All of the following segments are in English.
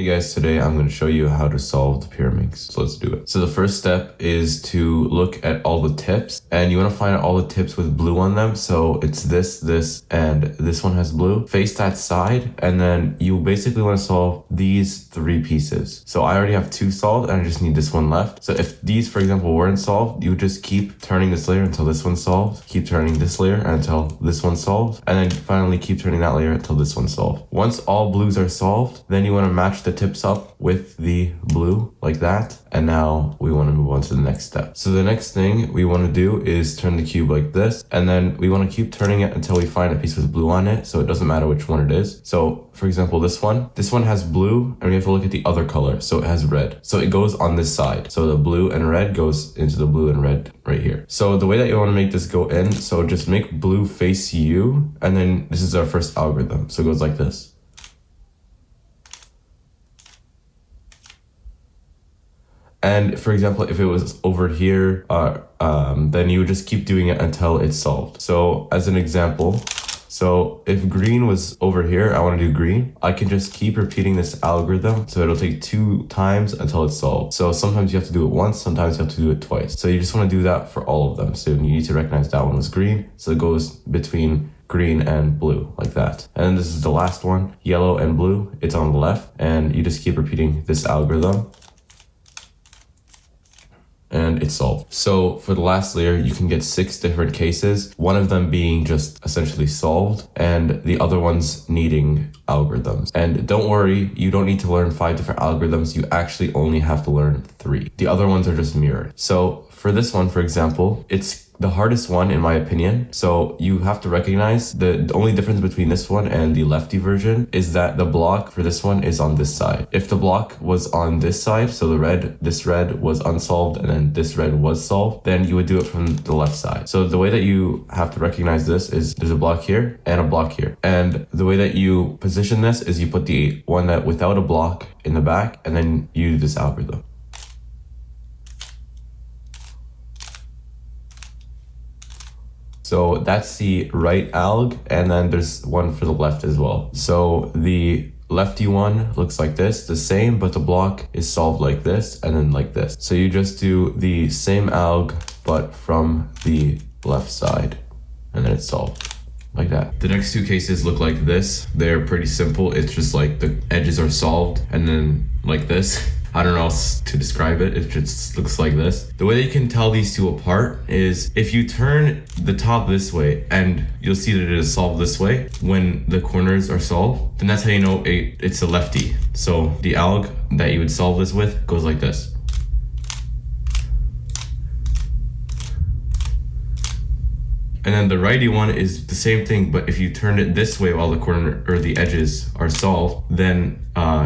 Hey guys, today I'm going to show you how to solve the Pyraminx. So let's do it. So the first step is to look at all the tips, and you want to find all the tips with blue on them. So it's this, and this one has blue. Face that side, and then you basically want to solve these 3 pieces. So I already have 2 solved, and I just need this one left. So if these, for example, weren't solved, you would just keep turning this layer until this one's solved, keep turning this layer until this one's solved, and then finally keep turning that layer until this one's solved. Once all blues are solved, then you want to match the tips up with the blue like that. And now we want to move on to the next step. So the next thing we want to do is turn the cube like this, and then we want to keep turning it until we find a piece with blue on it. So it doesn't matter which one it is. So for example, this one has blue, and we have to look at the other color. So it has red. So it goes on this side. So the blue and red goes into the blue and red right here. So the way that you want to make this go in, so just make blue face you, and then this is our first algorithm. So it goes like this. And for example, if it was over here, then you would just keep doing it until it's solved. So as an example, so if green was over here, I want to do green. I can just keep repeating this algorithm. So it'll take 2 times until it's solved. So sometimes you have to do it once, sometimes you have to do it twice. So you just want to do that for all of them. So you need to recognize that one was green. So it goes between green and blue like that. And then this is the last one, yellow and blue. It's on the left, and you just keep repeating this algorithm, and it's solved. So for the last layer, you can get 6 different cases, one of them being just essentially solved, and the other ones needing algorithms. And don't worry, you don't need to learn 5 different algorithms. You actually only have to learn 3. The other ones are just mirrored. So for this one, for example, it's the hardest one in my opinion. So you have to recognize the only difference between this one and the lefty version is that the block for this one is on this side. If the block was on this side, so this red was unsolved and then this red was solved, then you would do it from the left side. So the way that you have to recognize this is there's a block here and a block here. And the way that you position this is you put the one that without a block in the back, and then you do this algorithm. So that's the right alg, and then there's one for the left as well. So the lefty one looks like this, the same, but the block is solved like this and then like this. So you just do the same alg, but from the left side, and then it's solved like that. The next 2 cases look like this. They're pretty simple. It's just like the edges are solved, and then like this. I don't know how else to describe it. It just looks like this. The way that you can tell these 2 apart is if you turn the top this way, and you'll see that it is solved this way when the corners are solved, then that's how you know it's a lefty. So the alg that you would solve this with goes like this. And then the righty one is the same thing, but if you turn it this way while the corner or the edges are solved, then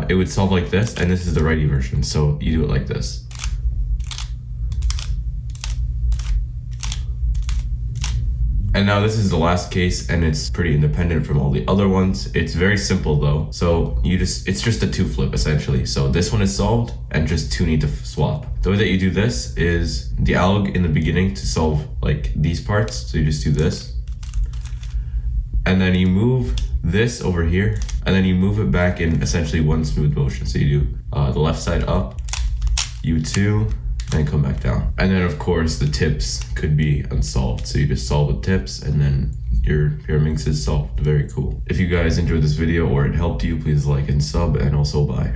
it would solve like this, and this is the righty version. So you do it like this. And now this is the last case, and it's pretty independent from all the other ones. It's very simple though. So it's just a 2 flip essentially. So this one is solved and just 2 need to swap. The way that you do this is the alg in the beginning to solve like these parts. So you just do this. And then you move this over here, and then you move it back in essentially one smooth motion. So you do the left side up, U2, and come back down. And then of course the tips could be unsolved. So you just solve the tips, and then your Pyraminx is solved. Very cool. If you guys enjoyed this video or it helped you, please like and sub, and also bye.